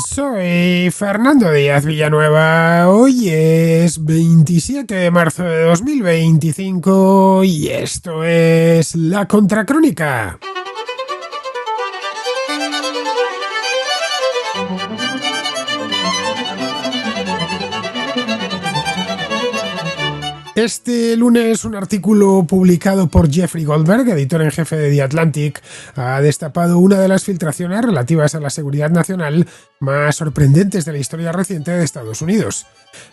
Soy Fernando Díaz Villanueva. Hoy es 27 de marzo de 2025 y esto es La Contracrónica. Este lunes, un artículo publicado por Jeffrey Goldberg, editor en jefe de The Atlantic, ha destapado una de las filtraciones relativas a la seguridad nacional más sorprendentes de la historia reciente de Estados Unidos.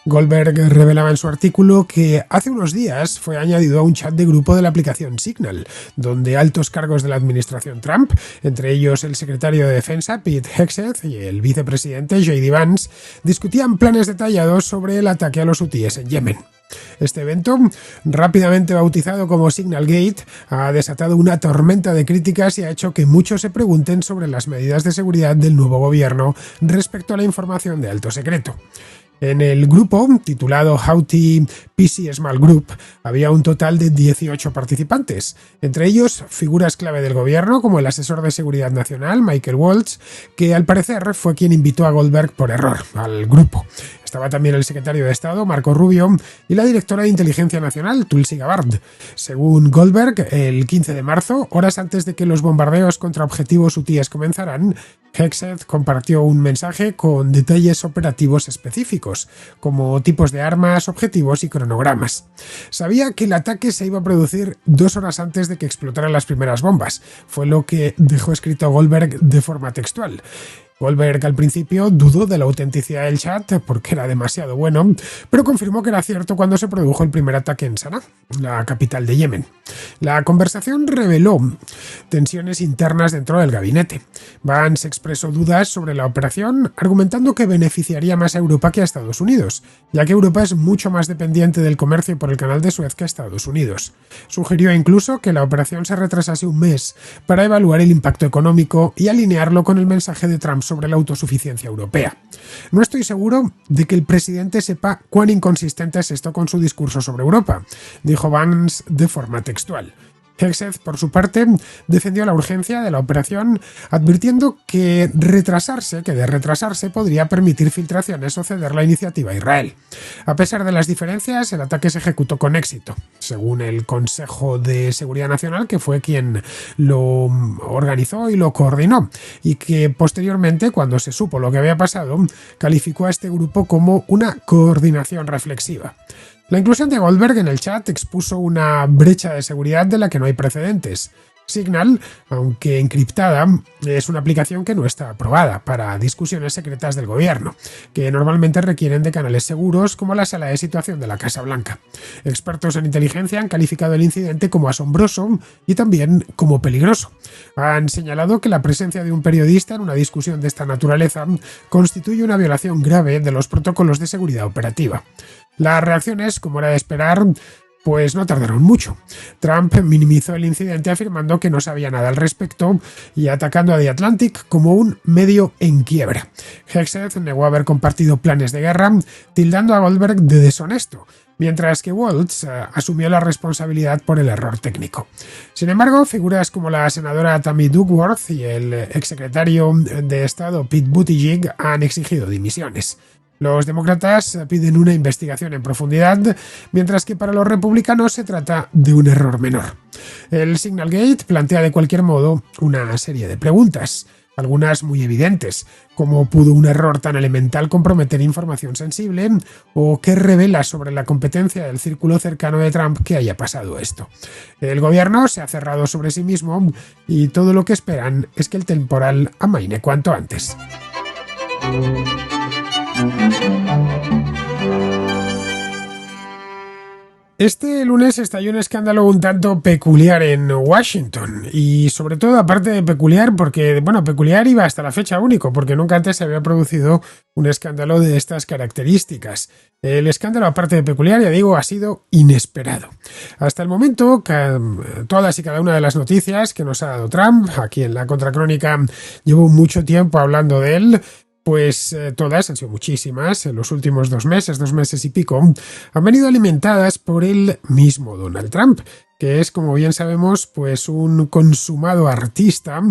Goldberg revelaba en su artículo que hace unos días fue añadido a un chat de grupo de la aplicación Signal, donde altos cargos de la administración Trump, entre ellos el secretario de Defensa Pete Hegseth y el vicepresidente J.D. Vance, discutían planes detallados sobre el ataque a los hutíes en Yemen. Este evento, rápidamente bautizado como Signal Gate, ha desatado una tormenta de críticas y ha hecho que muchos se pregunten sobre las medidas de seguridad del nuevo gobierno respecto a la información de alto secreto. En el grupo, titulado Houthi PC Small Group, había un total de 18 participantes, entre ellos figuras clave del gobierno como el asesor de seguridad nacional Michael Waltz, que al parecer fue quien invitó a Goldberg por error al grupo. Estaba también el secretario de Estado, Marco Rubio, y la directora de Inteligencia Nacional, Tulsi Gabbard. Según Goldberg, el 15 de marzo, horas antes de que los bombardeos contra objetivos hutíes comenzaran, Hegseth compartió un mensaje con detalles operativos específicos, como tipos de armas, objetivos y cronogramas. Sabía que el ataque se iba a producir 2 horas antes de que explotaran las primeras bombas. Fue lo que dejó escrito Goldberg de forma textual. Goldberg al principio dudó de la autenticidad del chat porque era demasiado bueno, pero confirmó que era cierto cuando se produjo el primer ataque en Sanaa, la capital de Yemen. La conversación reveló tensiones internas dentro del gabinete. Vance expresó dudas sobre la operación, argumentando que beneficiaría más a Europa que a Estados Unidos, ya que Europa es mucho más dependiente del comercio por el canal de Suez que Estados Unidos. Sugirió incluso que la operación se retrasase un mes para evaluar el impacto económico y alinearlo con el mensaje de Trump sobre la autosuficiencia europea. No estoy seguro de que el presidente sepa cuán inconsistente es esto con su discurso sobre Europa, dijo Vance de forma textual. Hegseth, por su parte, defendió la urgencia de la operación, advirtiendo que de retrasarse podría permitir filtraciones o ceder la iniciativa a Israel. A pesar de las diferencias, el ataque se ejecutó con éxito, según el Consejo de Seguridad Nacional, que fue quien lo organizó y lo coordinó, y que posteriormente, cuando se supo lo que había pasado, calificó a este grupo como una coordinación reflexiva. La inclusión de Goldberg en el chat expuso una brecha de seguridad de la que no hay precedentes. Signal, aunque encriptada, es una aplicación que no está aprobada para discusiones secretas del gobierno, que normalmente requieren de canales seguros como la sala de situación de la Casa Blanca. Expertos en inteligencia han calificado el incidente como asombroso y también como peligroso. Han señalado que la presencia de un periodista en una discusión de esta naturaleza constituye una violación grave de los protocolos de seguridad operativa. Las reacciones, como era de esperar, pues no tardaron mucho. Trump minimizó el incidente afirmando que no sabía nada al respecto y atacando a The Atlantic como un medio en quiebra. Hegseth negó haber compartido planes de guerra, tildando a Goldberg de deshonesto, mientras que Waltz asumió la responsabilidad por el error técnico. Sin embargo, figuras como la senadora Tammy Duckworth y el exsecretario de Estado Pete Buttigieg han exigido dimisiones. Los demócratas piden una investigación en profundidad, mientras que para los republicanos se trata de un error menor. El Signal Gate plantea de cualquier modo una serie de preguntas, algunas muy evidentes, como ¿pudo un error tan elemental comprometer información sensible? ¿O qué revela sobre la competencia del círculo cercano de Trump que haya pasado esto? El gobierno se ha cerrado sobre sí mismo y todo lo que esperan es que el temporal amaine cuanto antes. Este lunes estalló un escándalo un tanto peculiar en Washington y sobre todo aparte de peculiar peculiar iba hasta la fecha único porque nunca antes se había producido un escándalo de estas características. El escándalo aparte de peculiar, ya digo, ha sido inesperado. Hasta el momento, todas y cada una de las noticias que nos ha dado Trump, aquí en la Contracrónica llevo mucho tiempo hablando de él, pues todas, han sido muchísimas, en los últimos 2 meses y pico, han venido alimentadas por el mismo Donald Trump. que es, como bien sabemos, pues un consumado artista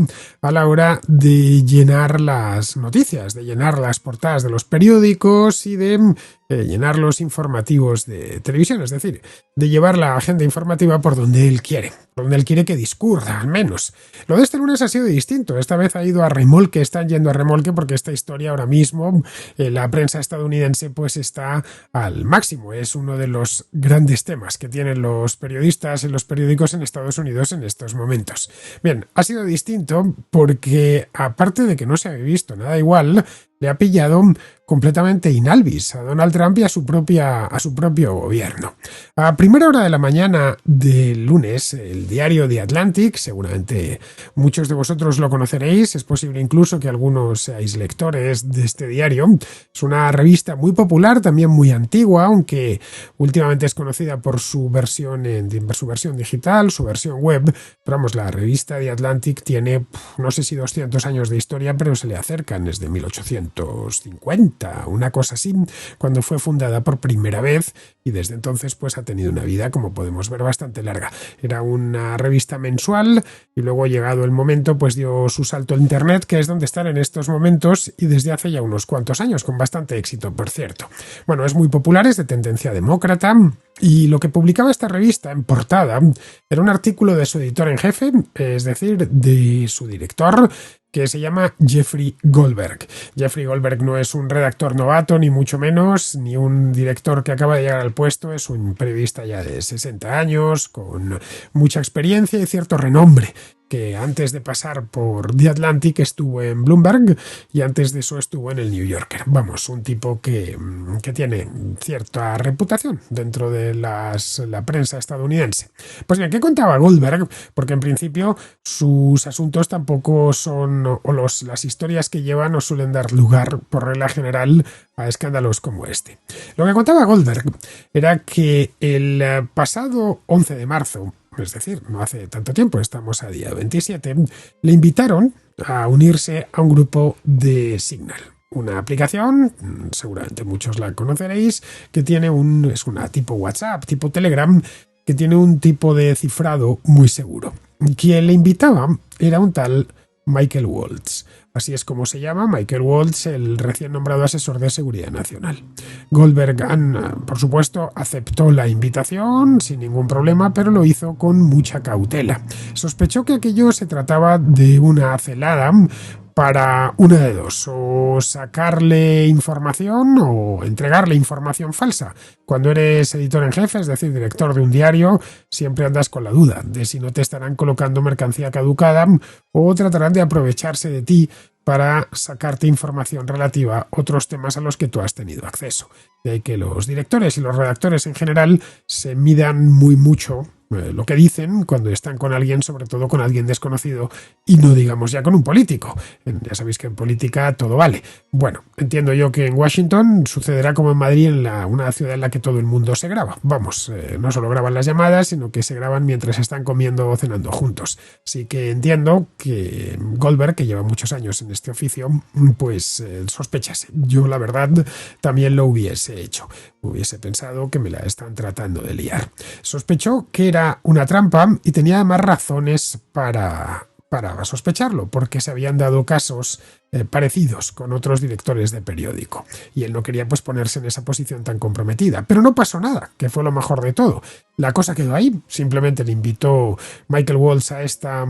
a la hora de llenar las noticias, de llenar las portadas de los periódicos y de llenar los informativos de televisión, es decir, de llevar la agenda informativa por donde él quiere que discurra, al menos. Lo de este lunes ha sido distinto, esta vez ha ido a remolque, están yendo a remolque porque esta historia ahora mismo, la prensa estadounidense pues está al máximo, es uno de los grandes temas que tienen los periodistas en los periódicos en Estados Unidos en estos momentos. Bien, ha sido distinto porque aparte de que no se había visto nada igual, le ha pillado completamente inalvis a Donald Trump y a su propio gobierno. A primera hora de la mañana del lunes, el diario The Atlantic, seguramente muchos de vosotros lo conoceréis, es posible incluso que algunos seáis lectores de este diario. Es una revista muy popular, también muy antigua, aunque últimamente es conocida por su versión digital, su versión web. Pero vamos, la revista The Atlantic tiene, no sé si 200 años de historia, pero se le acercan, es de 1850, una cosa así, cuando fue fundada por primera vez, y desde entonces pues ha tenido una vida, como podemos ver, bastante larga. Era una revista mensual y luego, llegado el momento, pues dio su salto a internet, que es donde están en estos momentos y desde hace ya unos cuantos años, con bastante éxito, por cierto. Bueno, es muy popular, es de tendencia demócrata, y lo que publicaba esta revista en portada era un artículo de su editor en jefe, es decir, de su director, que se llama Jeffrey Goldberg. Jeffrey Goldberg no es un redactor novato, ni mucho menos, ni un director que acaba de llegar al puesto, es un periodista ya de 60 años, con mucha experiencia y cierto renombre, que antes de pasar por The Atlantic estuvo en Bloomberg y antes de eso estuvo en el New Yorker. Vamos, un tipo que tiene cierta reputación dentro de la prensa estadounidense. Pues bien, ¿qué contaba Goldberg? Porque en principio sus asuntos tampoco son, las historias que llevan no suelen dar lugar, por regla general, a escándalos como este. Lo que contaba Goldberg era que el pasado 11 de marzo, es decir, no hace tanto tiempo, estamos a día 27, le invitaron a unirse a un grupo de Signal. Una aplicación, seguramente muchos la conoceréis, que tiene es una tipo WhatsApp, tipo Telegram, que tiene un tipo de cifrado muy seguro. Quien le invitaba era un tal Michael Waltz. Así es como se llama, Michael Waltz, el recién nombrado asesor de seguridad nacional. Goldberg, por supuesto, aceptó la invitación sin ningún problema, pero lo hizo con mucha cautela. Sospechó que aquello se trataba de una celada para una de dos, o sacarle información o entregarle información falsa. Cuando eres editor en jefe, es decir, director de un diario, siempre andas con la duda de si no te estarán colocando mercancía caducada o tratarán de aprovecharse de ti para sacarte información relativa a otros temas a los que tú has tenido acceso. De ahí que los directores y los redactores en general se midan muy mucho lo que dicen cuando están con alguien, sobre todo con alguien desconocido, y no digamos ya con un político. Ya sabéis que en política todo vale. Bueno, entiendo yo que en Washington sucederá como en Madrid, en una ciudad en la que todo el mundo se graba. Vamos, no solo graban las llamadas, sino que se graban mientras están comiendo o cenando juntos. Así que entiendo que Goldberg, que lleva muchos años en este oficio, pues sospechase. Yo, la verdad, también lo hubiese hecho. Hubiese pensado que me la están tratando de liar. Sospechó que era una trampa y tenía además razones para sospecharlo, porque se habían dado casos parecidos con otros directores de periódico y él no quería pues ponerse en esa posición tan comprometida, pero no pasó nada, que fue lo mejor de todo. La cosa quedó ahí, simplemente le invitó Michael Waltz a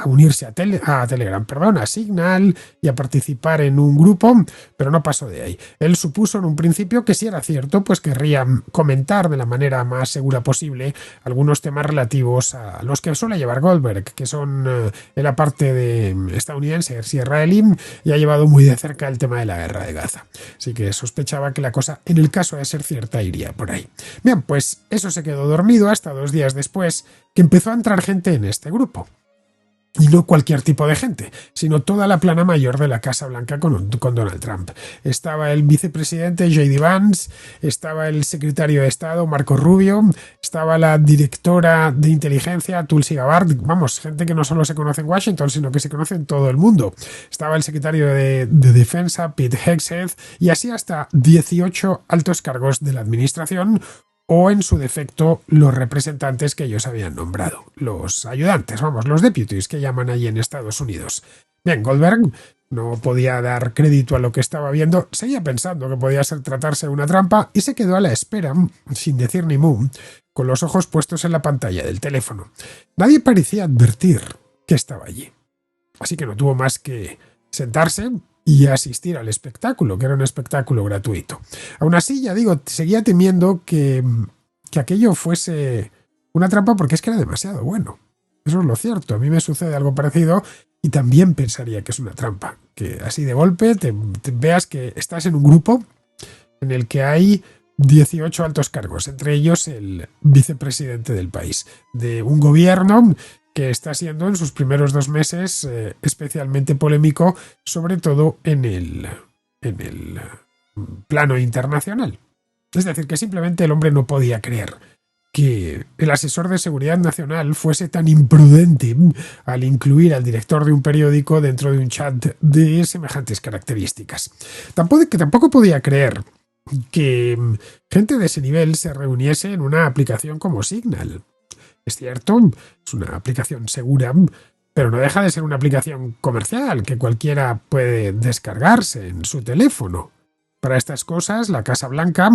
unirse a Telegram, a Signal, y a participar en un grupo, pero no pasó de ahí. Él supuso en un principio que si era cierto, pues querría comentar de la manera más segura posible algunos temas relativos a los que suele llevar Goldberg, que son en la parte de estadounidense y israelí, y ha llevado muy de cerca el tema de la guerra de Gaza. Así que sospechaba que la cosa, en el caso de ser cierta, iría por ahí. Bien, pues eso se quedó dormido hasta 2 días después, que empezó a entrar gente en este grupo. Y no cualquier tipo de gente, sino toda la plana mayor de la Casa Blanca con Donald Trump. Estaba el vicepresidente J.D. Vance, estaba el secretario de Estado Marco Rubio, estaba la directora de inteligencia Tulsi Gabbard, vamos, gente que no solo se conoce en Washington, sino que se conoce en todo el mundo. Estaba el secretario de Defensa Pete Hegseth, y así hasta 18 altos cargos de la administración, o en su defecto los representantes que ellos habían nombrado, los ayudantes, vamos, los deputies que llaman allí en Estados Unidos. Bien, Goldberg no podía dar crédito a lo que estaba viendo, seguía pensando que podía tratarse de una trampa y se quedó a la espera, sin decir ni mu, con los ojos puestos en la pantalla del teléfono. Nadie parecía advertir que estaba allí. Así que no tuvo más que sentarse y asistir al espectáculo, que era un espectáculo gratuito. Aún así, ya digo, seguía temiendo que aquello fuese una trampa porque es que era demasiado bueno. Eso es lo cierto. A mí me sucede algo parecido y también pensaría que es una trampa. Que así de golpe te veas que estás en un grupo en el que hay 18 altos cargos, entre ellos el vicepresidente del país, de un gobierno que está siendo en sus primeros 2 meses especialmente polémico, sobre todo en el plano internacional. Es decir, que simplemente el hombre no podía creer que el asesor de seguridad nacional fuese tan imprudente al incluir al director de un periódico dentro de un chat de semejantes características. Tampoco podía creer que gente de ese nivel se reuniese en una aplicación como Signal. Es cierto, es una aplicación segura, pero no deja de ser una aplicación comercial que cualquiera puede descargarse en su teléfono. Para estas cosas, la Casa Blanca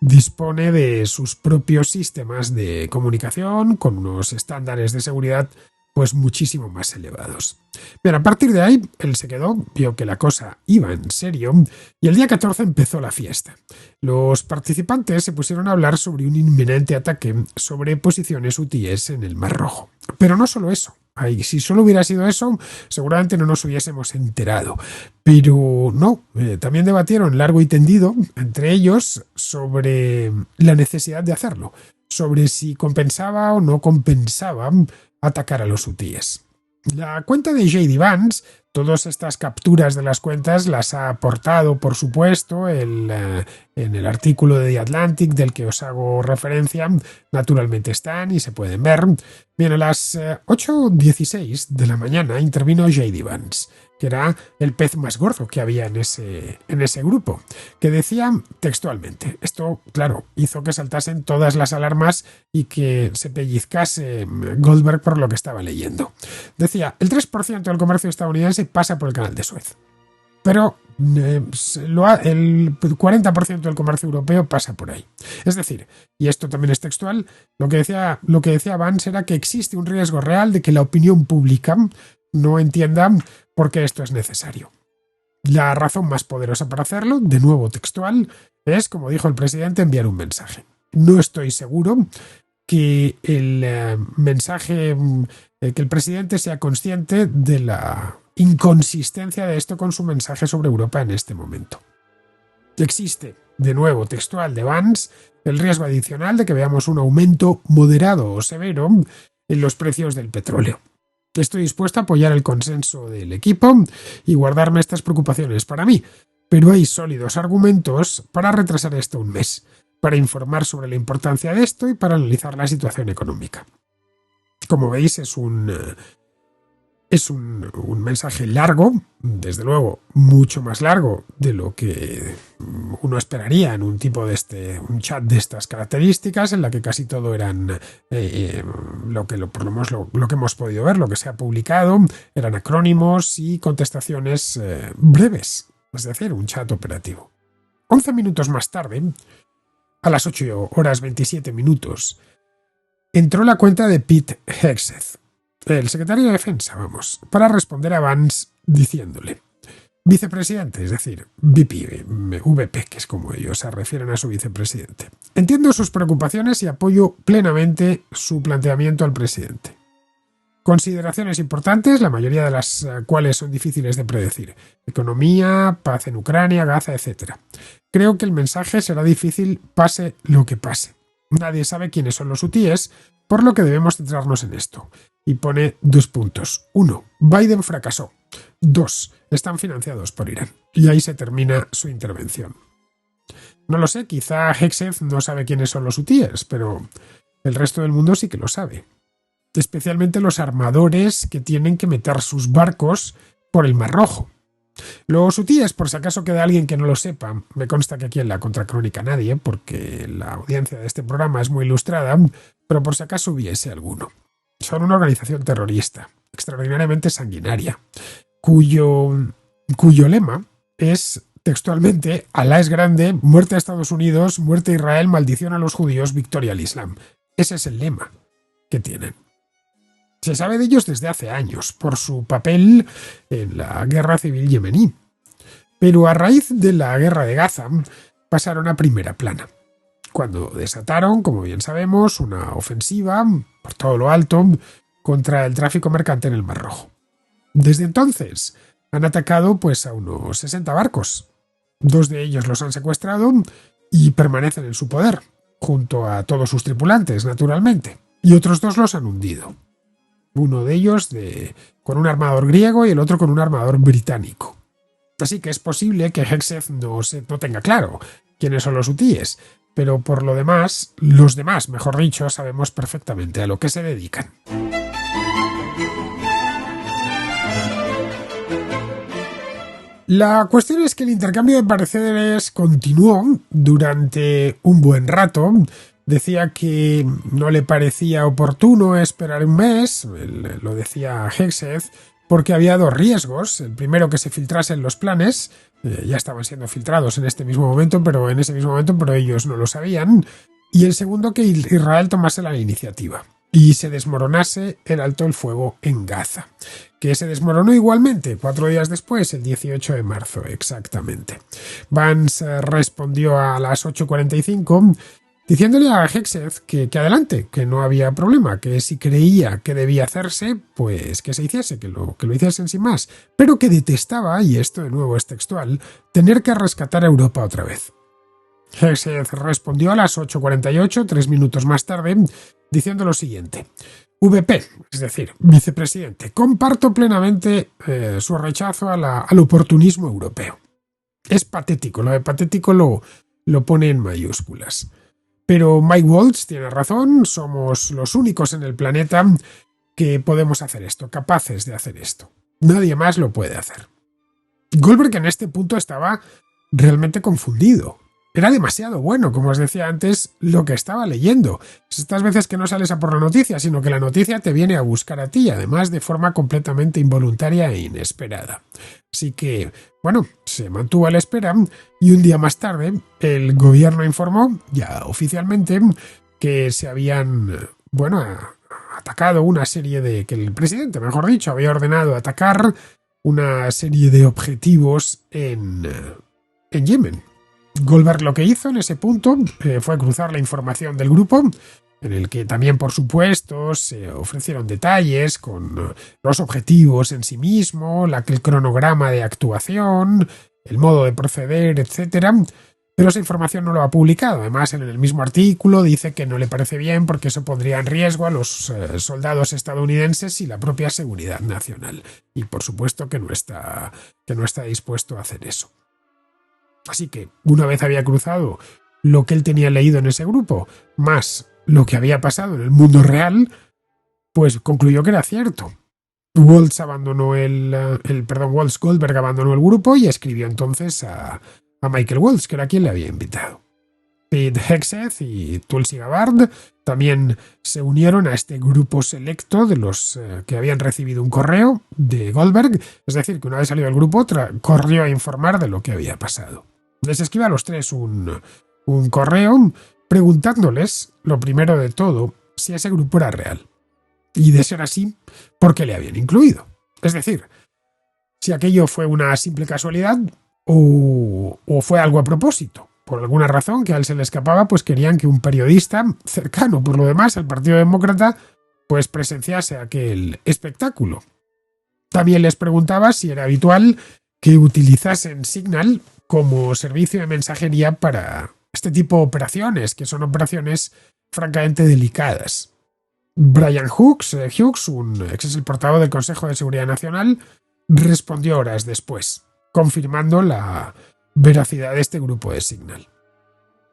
dispone de sus propios sistemas de comunicación con unos estándares de seguridad pues muchísimo más elevados. Bien, a partir de ahí, él se quedó, vio que la cosa iba en serio y el día 14 empezó la fiesta. Los participantes se pusieron a hablar sobre un inminente ataque sobre posiciones hutíes en el Mar Rojo. Pero no solo eso. Si solo hubiera sido eso, seguramente no nos hubiésemos enterado. Pero no, también debatieron largo y tendido entre ellos sobre la necesidad de hacerlo, sobre si compensaba o no compensaba atacar a los hutíes. La cuenta de J.D. Vance, todas estas capturas de las cuentas las ha aportado, por supuesto, en el artículo de The Atlantic del que os hago referencia. Naturalmente están y se pueden ver. Bien, a las 8:16 de la mañana intervino J.D. Vance, que era el pez más gordo que había en ese grupo, que decía textualmente, esto, claro, hizo que saltasen todas las alarmas y que se pellizcase Goldberg por lo que estaba leyendo. Decía, el 3% del comercio estadounidense pasa por el canal de Suez, pero el 40% del comercio europeo pasa por ahí. Es decir, y esto también es textual, lo que decía Vance era que existe un riesgo real de que la opinión pública no entienda por qué esto es necesario. La razón más poderosa para hacerlo, de nuevo textual, es, como dijo el presidente, enviar un mensaje. No estoy seguro que el mensaje, que el presidente sea consciente de la inconsistencia de esto con su mensaje sobre Europa en este momento. Existe, de nuevo textual de Vance, el riesgo adicional de que veamos un aumento moderado o severo en los precios del petróleo. Estoy dispuesto a apoyar el consenso del equipo y guardarme estas preocupaciones para mí, pero hay sólidos argumentos para retrasar esto un mes, para informar sobre la importancia de esto y para analizar la situación económica. Como veis, es un mensaje largo, desde luego mucho más largo de lo que uno esperaría en un tipo de un chat de estas características, en la que casi todo eran lo que hemos podido ver, lo que se ha publicado, eran acrónimos y contestaciones breves, es decir, un chat operativo. 11 minutos más tarde, a las 8:27, entró la cuenta de Pete Hegseth, el secretario de Defensa, para responder a Vance diciéndole: vicepresidente, es decir, VP, que es como ellos se refieren a su vicepresidente. Entiendo sus preocupaciones y apoyo plenamente su planteamiento al presidente. Consideraciones importantes, la mayoría de las cuales son difíciles de predecir. Economía, paz en Ucrania, Gaza, etc. Creo que el mensaje será difícil pase lo que pase. Nadie sabe quiénes son los hutíes, por lo que debemos centrarnos en esto. Y pone 2 puntos. 1. Biden fracasó. 2. Están financiados por Irán. Y ahí se termina su intervención. No lo sé, quizá Hegseth no sabe quiénes son los hutíes, pero el resto del mundo sí que lo sabe. Especialmente los armadores que tienen que meter sus barcos por el Mar Rojo. Los hutíes, por si acaso queda alguien que no lo sepa, me consta que aquí en la Contracrónica nadie, porque la audiencia de este programa es muy ilustrada, pero por si acaso hubiese alguno. Son una organización terrorista, extraordinariamente sanguinaria, cuyo lema es textualmente: Alá es grande, muerte a Estados Unidos, muerte a Israel, maldición a los judíos, victoria al Islam. Ese es el lema que tienen. Se sabe de ellos desde hace años, por su papel en la guerra civil yemení. Pero a raíz de la guerra de Gaza pasaron a primera plana, cuando desataron, como bien sabemos, una ofensiva por todo lo alto contra el tráfico mercante en el Mar Rojo. Desde entonces han atacado pues a unos 60 barcos. 2 de ellos los han secuestrado y permanecen en su poder, junto a todos sus tripulantes, naturalmente, y otros 2 los han hundido. Uno de ellos con un armador griego y el otro con un armador británico. Así que es posible que Hegseth no tenga claro quiénes son los hutíes, pero por lo demás, los demás, mejor dicho, sabemos perfectamente a lo que se dedican. La cuestión es que el intercambio de pareceres continuó durante un buen rato. Decía que no le parecía oportuno esperar un mes, lo decía Hegseth, porque había 2 riesgos. El primero, que se filtrasen los planes, ya estaban siendo filtrados en ese mismo momento, pero ellos no lo sabían. Y el segundo, que Israel tomase la iniciativa y se desmoronase el alto el fuego en Gaza, que se desmoronó igualmente 4 días después, el 18 de marzo exactamente. Vance respondió a las 8:45 diciéndole a Hegseth que adelante, que no había problema, que si creía que debía hacerse, pues que se hiciese, que lo hiciesen sin más, pero que detestaba, y esto de nuevo es textual, tener que rescatar a Europa otra vez. Hegseth respondió a las 8:48, 3 minutos más tarde, diciendo lo siguiente: VP, es decir, vicepresidente, comparto plenamente su rechazo al oportunismo europeo. Es patético, lo de patético lo pone en mayúsculas. Pero Mike Waltz tiene razón, somos los únicos en el planeta que podemos hacer esto, capaces de hacer esto. Nadie más lo puede hacer. Goldberg en este punto estaba realmente confundido. Era demasiado bueno, como os decía antes, lo que estaba leyendo. Estas veces que no sales a por la noticia, sino que la noticia te viene a buscar a ti, además de forma completamente involuntaria e inesperada. Así que, bueno, se mantuvo a la espera y un día más tarde el gobierno informó, ya oficialmente, que se habían, atacado una serie que el presidente, mejor dicho, había ordenado atacar una serie de objetivos en Yemen. Goldberg lo que hizo en ese punto fue cruzar la información del grupo, en el que también, por supuesto, se ofrecieron detalles con los objetivos en sí mismo, el cronograma de actuación, el modo de proceder, etc. Pero esa información no lo ha publicado. Además, en el mismo artículo dice que no le parece bien porque eso pondría en riesgo a los soldados estadounidenses y la propia seguridad nacional. Y por supuesto que no está dispuesto a hacer eso. Así que, una vez había cruzado lo que él tenía leído en ese grupo, más lo que había pasado en el mundo real, pues concluyó que era cierto. Goldberg abandonó el grupo y escribió entonces a Michael Waltz, que era quien le había invitado. Pete Hegseth y Tulsi Gabbard también se unieron a este grupo selecto de los que habían recibido un correo de Goldberg, es decir, que una vez salido del grupo corrió a informar de lo que había pasado. Les escribió a los 3 un correo preguntándoles, lo primero de todo, si ese grupo era real. Y de ser así, ¿por qué le habían incluido? Es decir, si aquello fue una simple casualidad o fue algo a propósito. Por alguna razón que a él se le escapaba, pues querían que un periodista cercano, por lo demás, al Partido Demócrata, pues presenciase aquel espectáculo. También les preguntaba si era habitual que utilizasen Signal como servicio de mensajería para este tipo de operaciones, que son operaciones francamente delicadas. Brian Hughes, que es el portavoz del Consejo de Seguridad Nacional, respondió horas después, confirmando la veracidad de este grupo de Signal.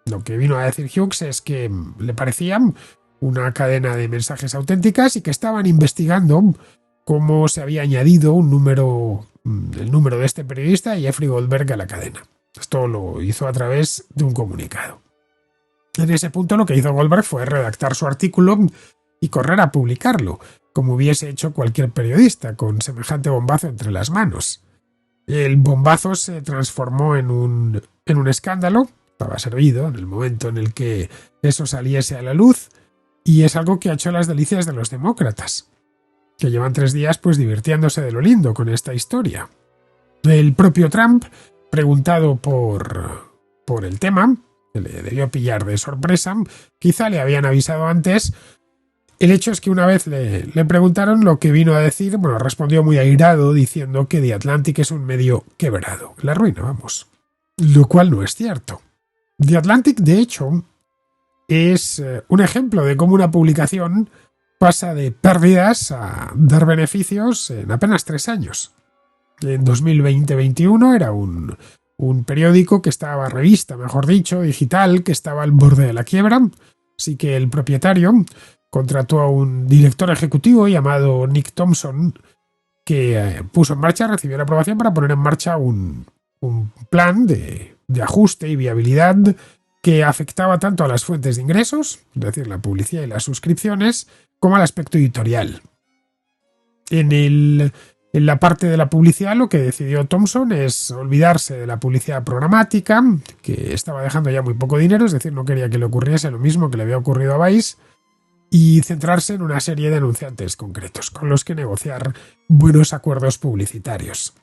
Lo que vino a decir Hughes es que le parecían una cadena de mensajes auténticas y que estaban investigando cómo se había añadido el número de este periodista, Jeffrey Goldberg, a la cadena. Esto lo hizo a través de un comunicado. En ese punto lo que hizo Goldberg fue redactar su artículo y correr a publicarlo, como hubiese hecho cualquier periodista, con semejante bombazo entre las manos. El bombazo se transformó en un escándalo, estaba servido en el momento en el que eso saliese a la luz, y es algo que ha hecho las delicias de los demócratas, que llevan 3 días pues divirtiéndose de lo lindo con esta historia. El propio Trump, preguntado por el tema, que le debió pillar de sorpresa, quizá le habían avisado antes. El hecho es que una vez le preguntaron lo que vino a decir, bueno, respondió muy airado diciendo que The Atlantic es un medio quebrado, la ruina, vamos. Lo cual no es cierto. The Atlantic, de hecho, es un ejemplo de cómo una publicación pasa de pérdidas a dar beneficios en apenas 3 años. En 2020-21 era un periódico que estaba, revista, mejor dicho, digital, que estaba al borde de la quiebra, así que el propietario contrató a un director ejecutivo llamado Nick Thompson, que recibió la aprobación para poner en marcha un plan de ajuste y viabilidad que afectaba tanto a las fuentes de ingresos, es decir, la publicidad y las suscripciones, como al aspecto editorial. En la parte de la publicidad, lo que decidió Thompson es olvidarse de la publicidad programática, que estaba dejando ya muy poco dinero, es decir, no quería que le ocurriese lo mismo que le había ocurrido a Vice, y centrarse en una serie de anunciantes concretos con los que negociar buenos acuerdos publicitarios.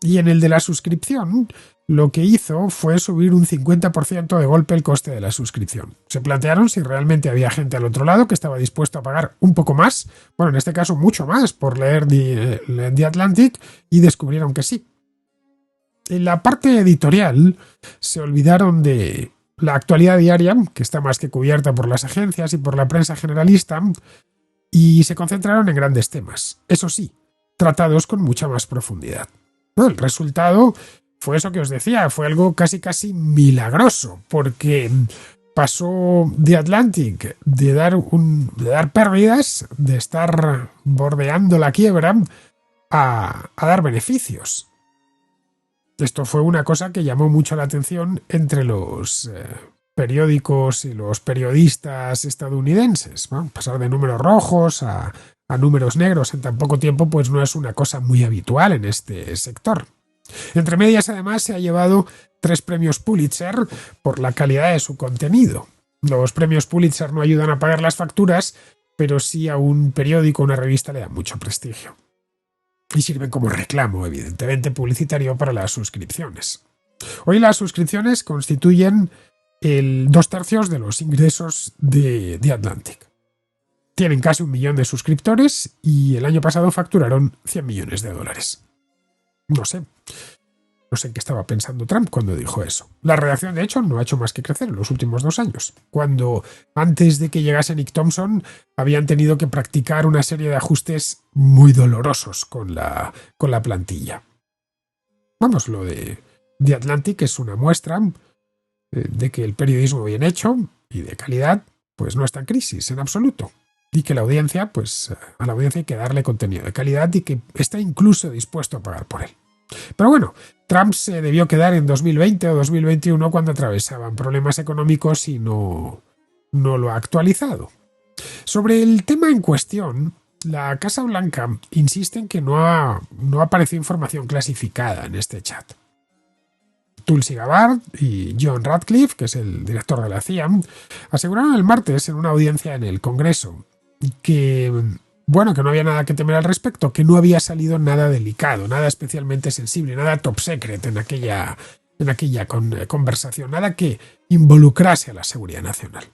Y en el de la suscripción, lo que hizo fue subir un 50% de golpe el coste de la suscripción. Se plantearon si realmente había gente al otro lado que estaba dispuesto a pagar un poco más, bueno, en este caso mucho más, por leer The Atlantic, y descubrieron que sí. En la parte editorial se olvidaron de la actualidad diaria, que está más que cubierta por las agencias y por la prensa generalista, y se concentraron en grandes temas, eso sí, tratados con mucha más profundidad. El resultado fue eso que os decía, fue algo casi milagroso, porque pasó The Atlantic de dar pérdidas, de estar bordeando la quiebra, a dar beneficios. Esto fue una cosa que llamó mucho la atención entre los periódicos y los periodistas estadounidenses, ¿no? Pasar de números rojos a números negros en tan poco tiempo pues no es una cosa muy habitual en este sector. Entre medias, además, se ha llevado 3 premios Pulitzer por la calidad de su contenido. Los premios Pulitzer no ayudan a pagar las facturas, pero sí a un periódico o una revista le dan mucho prestigio. Y sirven como reclamo, evidentemente, publicitario para las suscripciones. Hoy las suscripciones constituyen el 2/3 de los ingresos de The Atlantic. Tienen casi 1 millón de suscriptores y el año pasado facturaron $100 millones. No sé en qué estaba pensando Trump cuando dijo eso. La redacción, de hecho, no ha hecho más que crecer en los últimos 2 años, cuando antes de que llegase Nick Thompson habían tenido que practicar una serie de ajustes muy dolorosos con la plantilla. Vamos, lo de The Atlantic es una muestra de que el periodismo bien hecho y de calidad pues no está en crisis en absoluto. Y que la audiencia, pues a la audiencia hay que darle contenido de calidad y que está incluso dispuesto a pagar por él. Pero bueno, Trump se debió quedar en 2020 o 2021 cuando atravesaban problemas económicos y no lo ha actualizado. Sobre el tema en cuestión, la Casa Blanca insiste en que no apareció información clasificada en este chat. Tulsi Gabbard y John Ratcliffe, que es el director de la CIA, aseguraron el martes en una audiencia en el Congreso que no había nada que temer al respecto, que no había salido nada delicado, nada especialmente sensible, nada top secret en aquella conversación, nada que involucrase a la seguridad nacional.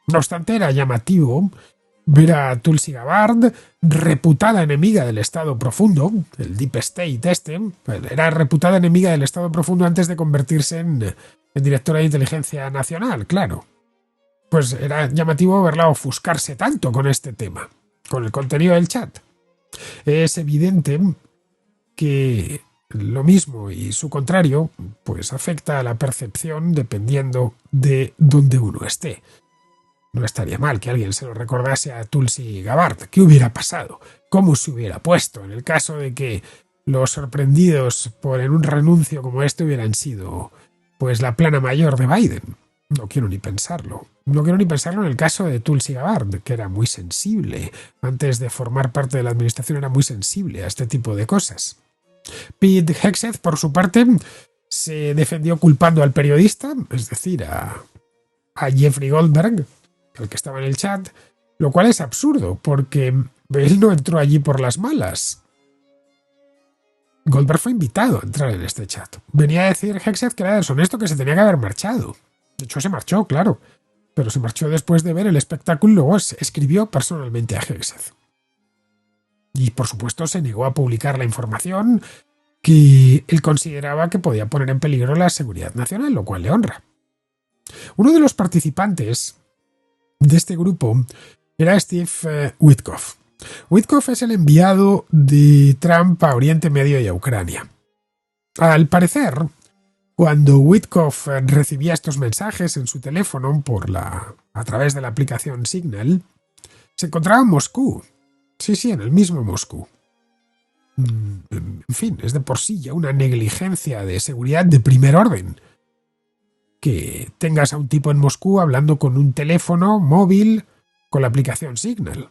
No obstante, era llamativo ver a Tulsi Gabbard, reputada enemiga del Estado Profundo, el Deep State era reputada enemiga del Estado Profundo antes de convertirse en directora de Inteligencia Nacional, claro. Pues era llamativo verla ofuscarse tanto con este tema, con el contenido del chat. Es evidente que lo mismo y su contrario, pues afecta a la percepción dependiendo de dónde uno esté. No estaría mal que alguien se lo recordase a Tulsi Gabbard. ¿Qué hubiera pasado? ¿Cómo se hubiera puesto en el caso de que los sorprendidos por en un renuncio como este hubieran sido, pues, la plana mayor de Biden? No quiero ni pensarlo. No quiero ni pensarlo en el caso de Tulsi Gabbard, que era muy sensible. Antes de formar parte de la administración era muy sensible a este tipo de cosas. Pete Hegseth, por su parte, se defendió culpando al periodista, es decir, a Jeffrey Goldberg, el que estaba en el chat, lo cual es absurdo, porque él no entró allí por las malas. Goldberg fue invitado a entrar en este chat. Venía a decir Hegseth que era deshonesto, que se tenía que haber marchado. De hecho, se marchó, claro, pero se marchó después de ver el espectáculo y luego escribió personalmente a Hegseth. Y, por supuesto, se negó a publicar la información que él consideraba que podía poner en peligro la seguridad nacional, lo cual le honra. Uno de los participantes de este grupo era Steve Witkoff. Witkoff es el enviado de Trump a Oriente Medio y a Ucrania. Al parecer, cuando Witkoff recibía estos mensajes en su teléfono a través de la aplicación Signal, se encontraba en Moscú. Sí, en el mismo Moscú. En fin, es de por sí ya una negligencia de seguridad de primer orden que tengas a un tipo en Moscú hablando con un teléfono móvil con la aplicación Signal.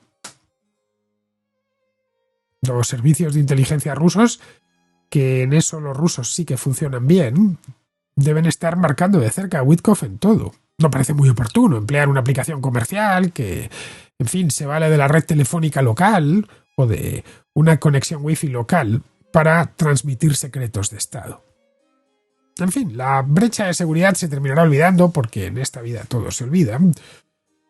Los servicios de inteligencia rusos, que en eso los rusos sí que funcionan bien, deben estar marcando de cerca a Witkoff en todo. No parece muy oportuno emplear una aplicación comercial que, en fin, se vale de la red telefónica local o de una conexión wifi local para transmitir secretos de Estado. En fin, la brecha de seguridad se terminará olvidando porque en esta vida todo se olvida.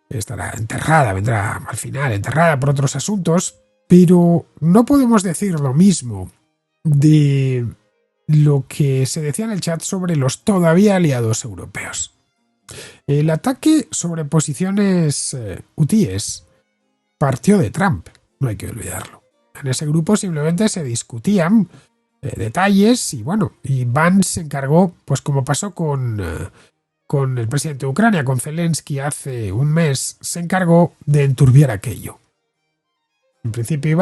Estará enterrada, vendrá al final enterrada por otros asuntos, pero no podemos decir lo mismo de lo que se decía en el chat sobre los todavía aliados europeos. El ataque sobre posiciones hutíes partió de Trump, no hay que olvidarlo. En ese grupo simplemente se discutían detalles y Vance se encargó, pues como pasó con el presidente de Ucrania, con Zelensky hace un mes, se encargó de enturbiar aquello. En principio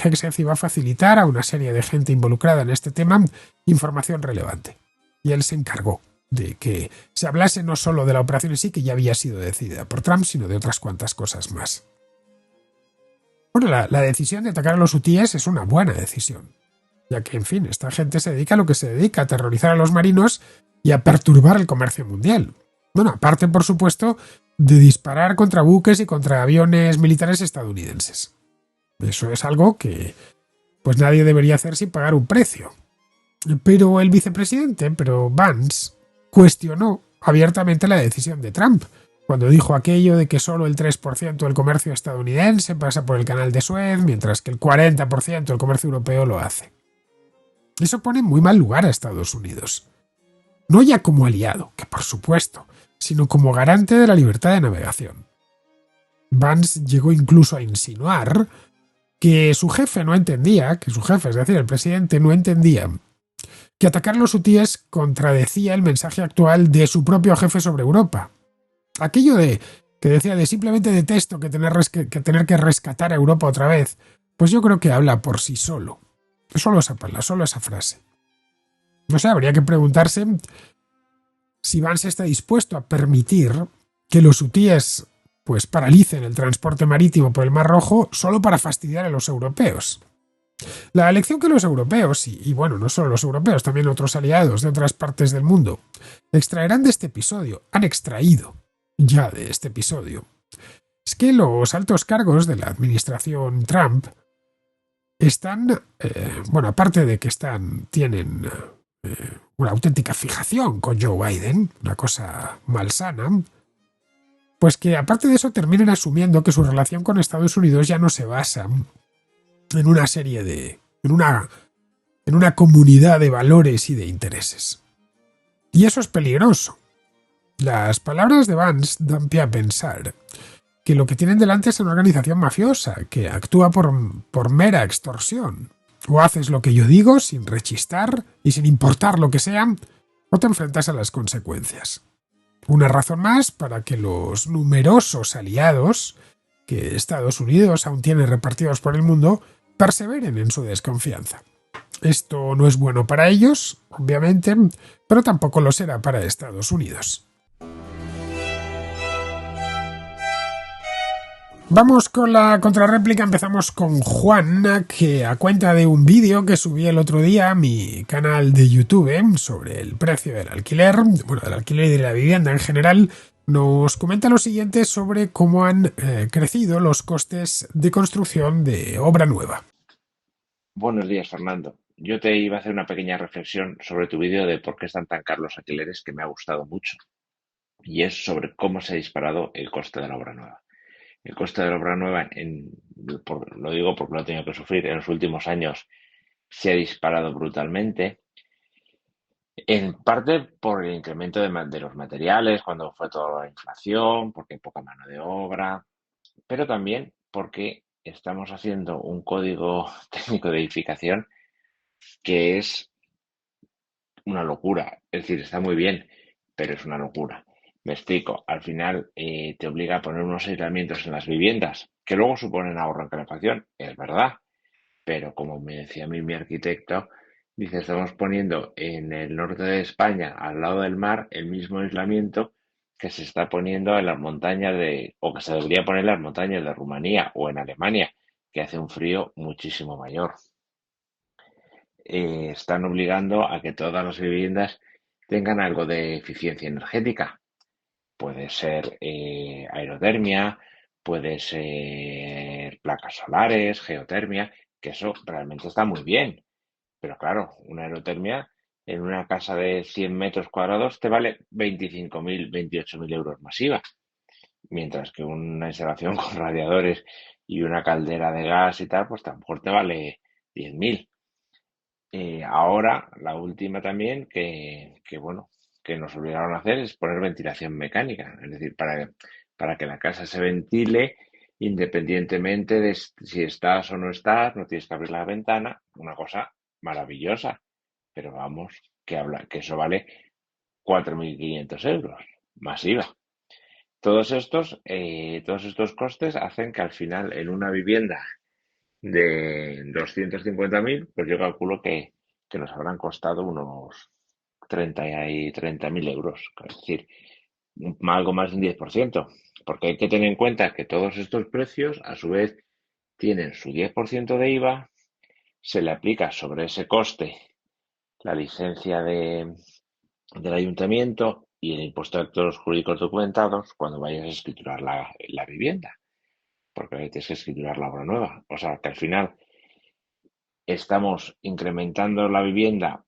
Hegseth iba a facilitar a una serie de gente involucrada en este tema información relevante. Y él se encargó de que se hablase no solo de la operación en sí, que ya había sido decidida por Trump, sino de otras cuantas cosas más. Bueno, la decisión de atacar a los hutíes es una buena decisión, ya que, en fin, esta gente se dedica a lo que se dedica, a aterrorizar a los marinos y a perturbar el comercio mundial. Bueno, aparte, por supuesto, de disparar contra buques y contra aviones militares estadounidenses. Eso es algo que pues nadie debería hacer sin pagar un precio. Pero el vicepresidente, Vance, cuestionó abiertamente la decisión de Trump, cuando dijo aquello de que solo el 3% del comercio estadounidense pasa por el canal de Suez, mientras que el 40% del comercio europeo lo hace. Eso pone en muy mal lugar a Estados Unidos. No ya como aliado, que por supuesto, sino como garante de la libertad de navegación. Vance llegó incluso a insinuar que su jefe, es decir, el presidente, no entendía que atacar a los hutíes contradecía el mensaje actual de su propio jefe sobre Europa. Aquello que decía de simplemente detesto que tener que rescatar a Europa otra vez, pues yo creo que habla por sí solo. Solo esa frase. No sé, habría que preguntarse si Vance está dispuesto a permitir que los hutíes pues paralicen el transporte marítimo por el Mar Rojo solo para fastidiar a los europeos. La lección que los europeos, y no solo los europeos, también otros aliados de otras partes del mundo, extraerán de este episodio, han extraído ya de este episodio, es que los altos cargos de la administración Trump están, aparte de que tienen una auténtica fijación con Joe Biden, una cosa malsana, pues que aparte de eso terminen asumiendo que su relación con Estados Unidos ya no se basa en una serie en una comunidad de valores y de intereses. Y eso es peligroso. Las palabras de Vance dan pie a pensar que lo que tienen delante es una organización mafiosa que actúa por mera extorsión. O haces lo que yo digo sin rechistar y sin importar lo que sea, o te enfrentas a las consecuencias. Una razón más para que los numerosos aliados que Estados Unidos aún tiene repartidos por el mundo perseveren en su desconfianza. Esto no es bueno para ellos, obviamente, pero tampoco lo será para Estados Unidos. Vamos con la contrarréplica. Empezamos con Juan, que a cuenta de un vídeo que subí el otro día a mi canal de YouTube sobre el precio del alquiler, del alquiler y de la vivienda en general, nos comenta lo siguiente sobre cómo han crecido los costes de construcción de obra nueva. Buenos días, Fernando. Yo te iba a hacer una pequeña reflexión sobre tu vídeo de por qué están tan caros los alquileres, que me ha gustado mucho. Y es sobre cómo se ha disparado el coste de la obra nueva. El coste de la obra nueva, lo digo porque lo he tenido que sufrir, en los últimos años se ha disparado brutalmente. En parte por el incremento de los materiales, cuando fue toda la inflación, porque hay poca mano de obra, pero también porque estamos haciendo un código técnico de edificación que es una locura. Es decir, está muy bien, pero es una locura. Me explico. Al final te obliga a poner unos aislamientos en las viviendas, que luego suponen ahorro en calefacción, es verdad. Pero como me decía a mí mi arquitecto, dice, estamos poniendo en el norte de España, al lado del mar, el mismo aislamiento que se está poniendo en las montañas o que se debería poner en las montañas de Rumanía o en Alemania, que hace un frío muchísimo mayor. Están obligando a que todas las viviendas tengan algo de eficiencia energética. Puede ser aerotermia, puede ser placas solares, geotermia, que eso realmente está muy bien. Pero claro, una aerotermia en una casa de 100 metros cuadrados te vale 25.000, 28.000 euros masiva. Mientras que una instalación con radiadores y una caldera de gas y tal, pues a lo mejor te vale 10.000. Ahora, la última también que nos obligaron a hacer es poner ventilación mecánica, es decir, para que la casa se ventile independientemente de si estás o no estás, no tienes que abrir la ventana, una cosa maravillosa, pero vamos, que eso vale 4.500 euros, masiva. Todos estos costes hacen que al final en una vivienda de 250.000, pues yo calculo que nos habrán costado unos 30.000 euros, es decir, algo más de un 10%, porque hay que tener en cuenta que todos estos precios, a su vez, tienen su 10% de IVA, se le aplica sobre ese coste la licencia del ayuntamiento y el impuesto de actos jurídicos documentados cuando vayas a escriturar la vivienda, porque ahí tienes que escriturar la obra nueva. O sea, que al final estamos incrementando la vivienda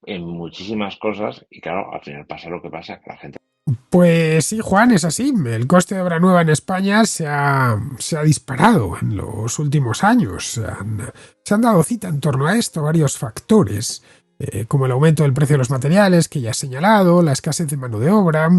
en muchísimas cosas y claro, al final pasa lo que pasa, que la gente... Pues sí, Juan, es así. El coste de obra nueva en España se ha disparado en los últimos años. Se han dado cita en torno a esto varios factores, como el aumento del precio de los materiales, que ya he señalado, la escasez de mano de obra,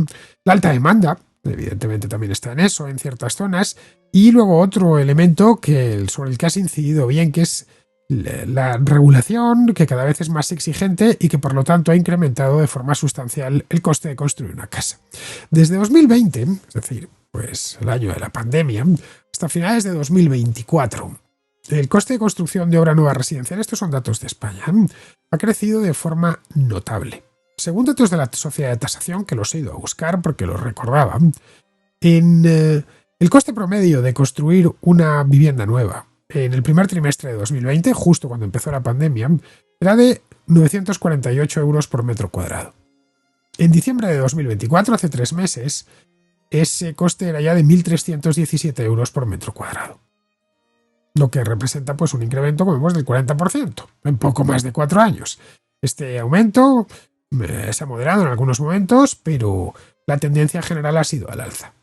la alta demanda, evidentemente también está en eso, en ciertas zonas, y luego otro elemento sobre el que has incidido bien, que es la regulación, que cada vez es más exigente y que por lo tanto ha incrementado de forma sustancial el coste de construir una casa. Desde 2020, es decir, pues el año de la pandemia, hasta finales de 2024, el coste de construcción de obra nueva residencial, estos son datos de España, ha crecido de forma notable. Según datos de la Sociedad de Tasación, que los he ido a buscar porque los recordaba, el coste promedio de construir una vivienda nueva en el primer trimestre de 2020, justo cuando empezó la pandemia, era de 948 euros por metro cuadrado. En diciembre de 2024, hace 3 meses, ese coste era ya de 1.317 euros por metro cuadrado. Lo que representa pues un incremento, como vemos, del 40% en poco más de 4 años. Este aumento se ha moderado en algunos momentos, pero la tendencia general ha sido al alza.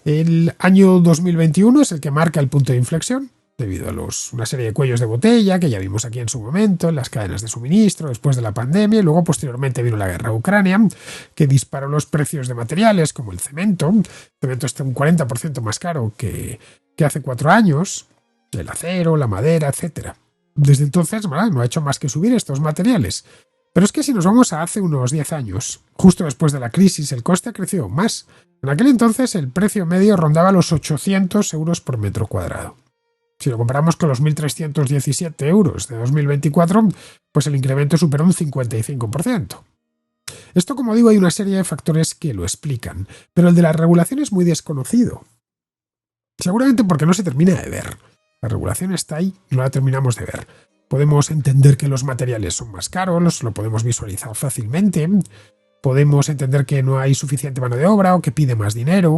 El año 2021 es el que marca el punto de inflexión, debido a una serie de cuellos de botella que ya vimos aquí en su momento, en las cadenas de suministro, después de la pandemia, y luego posteriormente vino la guerra a Ucrania, que disparó los precios de materiales como el cemento. El cemento está un 40% más caro que hace 4 años, el acero, la madera, etc. Desde entonces, ¿verdad?, no ha hecho más que subir estos materiales. Pero es que si nos vamos a hace unos 10 años, justo después de la crisis, el coste ha crecido más. En aquel entonces el precio medio rondaba los 800 euros por metro cuadrado. Si lo comparamos con los 1.317 euros de 2024, pues el incremento supera un 55%. Esto, como digo, hay una serie de factores que lo explican, pero el de la regulación es muy desconocido. Seguramente porque no se termina de ver. La regulación está ahí y no la terminamos de ver. Podemos entender que los materiales son más caros, lo podemos visualizar fácilmente, podemos entender que no hay suficiente mano de obra o que pide más dinero,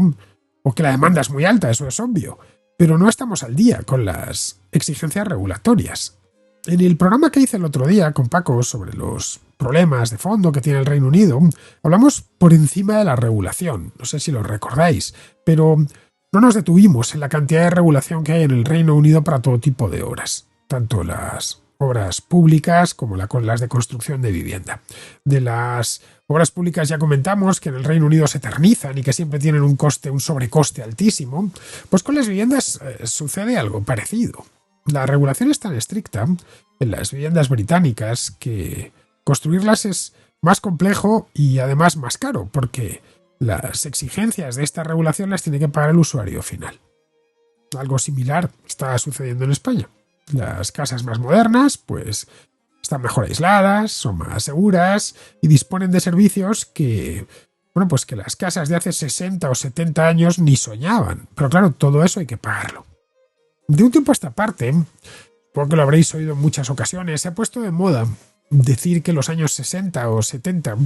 o que la demanda es muy alta, eso es obvio, pero no estamos al día con las exigencias regulatorias. En el programa que hice el otro día con Paco sobre los problemas de fondo que tiene el Reino Unido, hablamos por encima de la regulación, no sé si lo recordáis, pero no nos detuvimos en la cantidad de regulación que hay en el Reino Unido para todo tipo de obras, tanto las obras públicas como las de construcción de vivienda. De las obras públicas ya comentamos que en el Reino Unido se eternizan y que siempre tienen un sobrecoste altísimo. Pues con las viviendas sucede algo parecido. La regulación es tan estricta en las viviendas británicas que construirlas es más complejo y además más caro, porque las exigencias de esta regulación las tiene que pagar el usuario final. Algo similar está sucediendo en España. Las casas más modernas, pues, están mejor aisladas, son más seguras y disponen de servicios que, bueno, pues que las casas de hace 60 o 70 años ni soñaban. Pero claro, todo eso hay que pagarlo. De un tiempo a esta parte, supongo que lo habréis oído en muchas ocasiones, se ha puesto de moda decir que en los años 60 o 70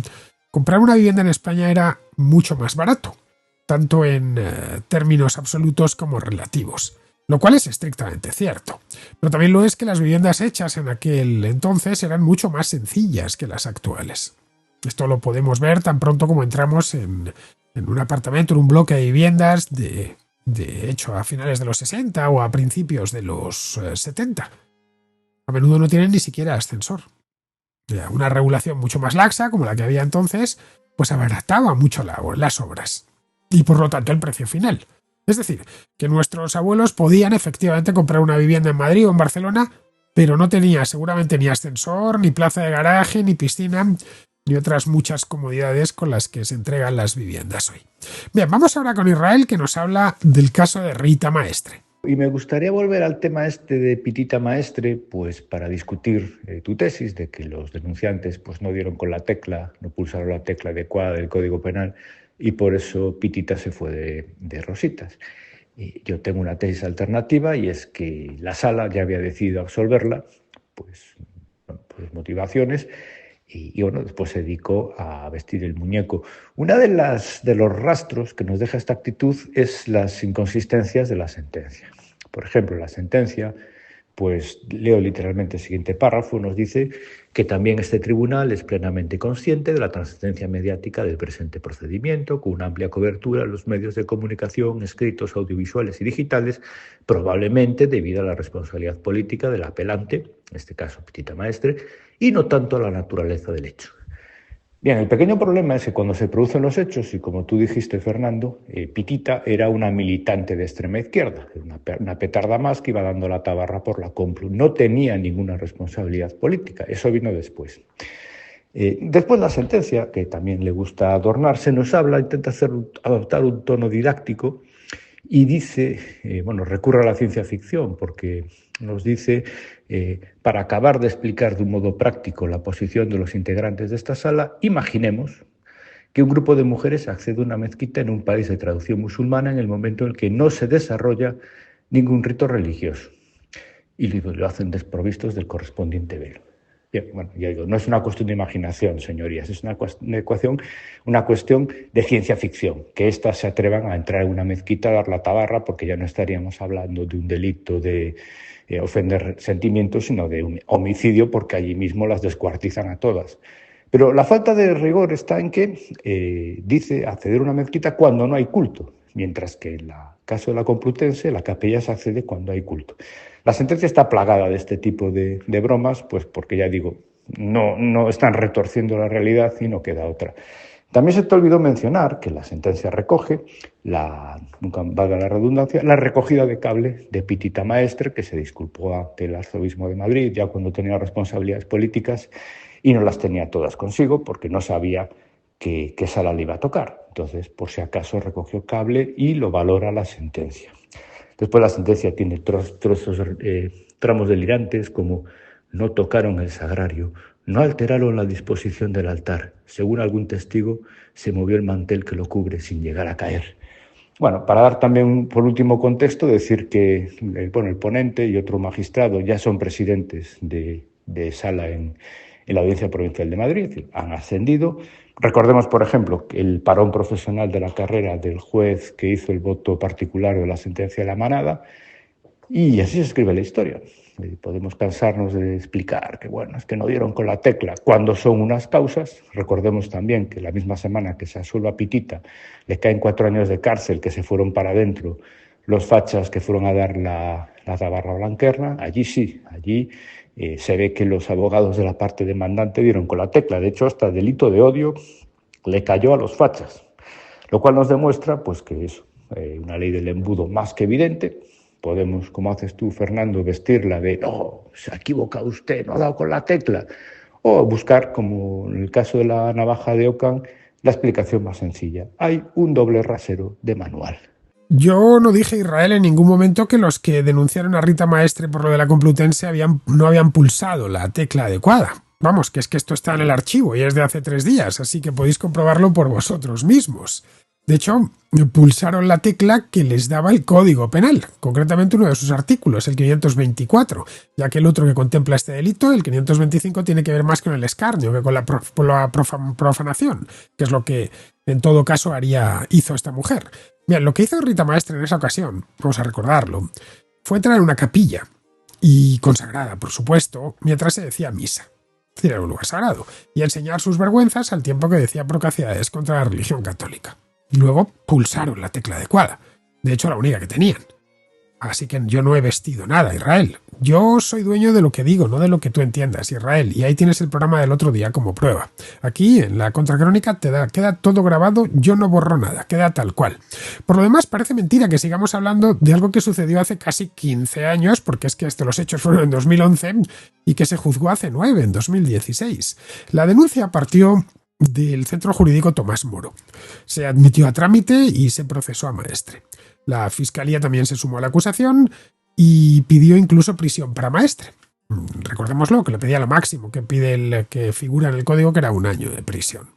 comprar una vivienda en España era mucho más barato, tanto en términos absolutos como relativos, lo cual es estrictamente cierto. Pero también lo es que las viviendas hechas en aquel entonces eran mucho más sencillas que las actuales. Esto lo podemos ver tan pronto como entramos en un apartamento, en un bloque de viviendas de hecho a finales de los 60 o a principios de los 70. A menudo no tienen ni siquiera ascensor. Una regulación mucho más laxa, como la que había entonces, pues abarataba mucho las obras y por lo tanto el precio final. Es decir, que nuestros abuelos podían efectivamente comprar una vivienda en Madrid o en Barcelona, pero no tenía seguramente ni ascensor, ni plaza de garaje, ni piscina, ni otras muchas comodidades con las que se entregan las viviendas hoy. Bien, vamos ahora con Israel, que nos habla del caso de Rita Maestre. Y me gustaría volver al tema este de Pitita Maestre, pues para discutir tu tesis de que los denunciantes pues no dieron con la tecla, no pulsaron la tecla adecuada del Código Penal y por eso Pitita se fue de rositas. Y yo tengo una tesis alternativa y es que la sala ya había decidido absolverla, pues por motivaciones, y bueno, después se dedicó a vestir el muñeco. Una de los rastros que nos deja esta actitud es las inconsistencias de la sentencia. Por ejemplo, la sentencia, pues leo literalmente el siguiente párrafo, nos dice que también este tribunal es plenamente consciente de la trascendencia mediática del presente procedimiento, con una amplia cobertura en los medios de comunicación, escritos, audiovisuales y digitales, probablemente debido a la responsabilidad política del apelante, en este caso Pitita Maestre, y no tanto a la naturaleza del hecho. Bien, el pequeño problema es que cuando se producen los hechos, y como tú dijiste, Fernando, Pitita era una militante de extrema izquierda, una petarda más que iba dando la tabarra por la Complu. No tenía ninguna responsabilidad política, eso vino después. Después la sentencia, que también le gusta adornarse, nos habla, intenta adoptar un tono didáctico y dice, recurre a la ciencia ficción porque nos dice, para acabar de explicar de un modo práctico la posición de los integrantes de esta sala, imaginemos que un grupo de mujeres accede a una mezquita en un país de tradición musulmana en el momento en el que no se desarrolla ningún rito religioso y lo hacen desprovistos del correspondiente velo. Bien, bueno, ya digo, no es una cuestión de imaginación, señorías, es una cuestión de ciencia ficción, que éstas se atrevan a entrar en una mezquita a dar la tabarra, porque ya no estaríamos hablando de un delito de ofender sentimientos, sino de un homicidio, porque allí mismo las descuartizan a todas. Pero la falta de rigor está en que dice acceder a una mezquita cuando no hay culto, mientras que en el caso de la Complutense, la capilla se accede cuando hay culto. La sentencia está plagada de este tipo de bromas, pues porque ya digo, no están retorciendo la realidad y no queda otra. También se te olvidó mencionar que la sentencia recoge, nunca valga la redundancia, la recogida de cable de Pitita Maestre, que se disculpó ante el arzobispo de Madrid ya cuando tenía responsabilidades políticas y no las tenía todas consigo porque no sabía qué sala le iba a tocar. Entonces, por si acaso, recogió cable y lo valora la sentencia. Después la sentencia tiene tramos delirantes como: no tocaron el sagrario, no alteraron la disposición del altar. Según algún testigo, se movió el mantel que lo cubre sin llegar a caer. Bueno, para dar también, por último, contexto, decir que el ponente y otro magistrado ya son presidentes de sala en la Audiencia Provincial de Madrid, es decir, han ascendido. Recordemos, por ejemplo, el parón profesional de la carrera del juez que hizo el voto particular de la sentencia de la manada, y así se escribe la historia. Podemos cansarnos de explicar que, bueno, es que no dieron con la tecla cuando son unas causas. Recordemos también que la misma semana que se absuelve a Pitita le caen 4 años de cárcel que se fueron para adentro los fachas que fueron a dar la tabarra blanquerna. Allí sí, se ve que los abogados de la parte demandante dieron con la tecla. De hecho, hasta el delito de odio le cayó a los fachas, lo cual nos demuestra pues que es una ley del embudo más que evidente. Podemos, como haces tú, Fernando, vestirla de no, se ha equivocado usted, no ha dado con la tecla, o buscar, como en el caso de la navaja de Ockham, la explicación más sencilla. Hay un doble rasero de manual. Yo no dije, Israel, en ningún momento que los que denunciaron a Rita Maestre por lo de la Complutense no habían pulsado la tecla adecuada. Vamos, que es que esto está en el archivo y es de hace 3 días, así que podéis comprobarlo por vosotros mismos. De hecho, pulsaron la tecla que les daba el Código Penal, concretamente uno de sus artículos, el 524, ya que el otro que contempla este delito, el 525, tiene que ver más con el escarnio que con la profanación, que es lo que en todo caso hizo esta mujer. Bien, lo que hizo Rita Maestre en esa ocasión, vamos a recordarlo, fue entrar en una capilla, y consagrada, por supuesto, mientras se decía misa. Es decir, era un lugar sagrado, y enseñar sus vergüenzas al tiempo que decía procacidades contra la religión católica. Luego pulsaron la tecla adecuada. De hecho, la única que tenían. Así que yo no he vestido nada, Israel. Yo soy dueño de lo que digo, no de lo que tú entiendas, Israel. Y ahí tienes el programa del otro día como prueba. Aquí, en la contracrónica, queda todo grabado, yo no borro nada, queda tal cual. Por lo demás, parece mentira que sigamos hablando de algo que sucedió hace casi 15 años, porque es que los hechos fueron en 2011 y que se juzgó hace 9, en 2016. La denuncia partió del Centro Jurídico Tomás Moro. Se admitió a trámite y se procesó a Maestre. La Fiscalía también se sumó a la acusación y pidió incluso prisión para Maestre. Recordémoslo, que le pedía lo máximo que figura en el código, que era 1 año de prisión.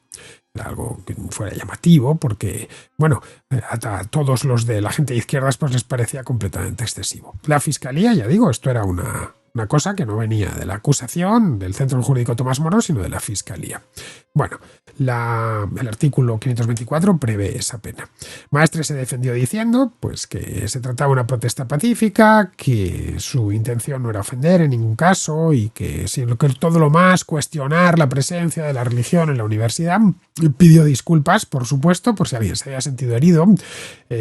Era algo que fuera llamativo porque, bueno, a todos los de la gente de izquierdas pues les parecía completamente excesivo. La Fiscalía, ya digo, esto era una cosa que no venía de la acusación del Centro Jurídico Tomás Moro, sino de la Fiscalía. Bueno, el artículo 524 prevé esa pena. Maestre se defendió diciendo pues que se trataba de una protesta pacífica, que su intención no era ofender en ningún caso y que todo lo más cuestionar la presencia de la religión en la universidad. Pidió disculpas, por supuesto, por si alguien se había sentido herido.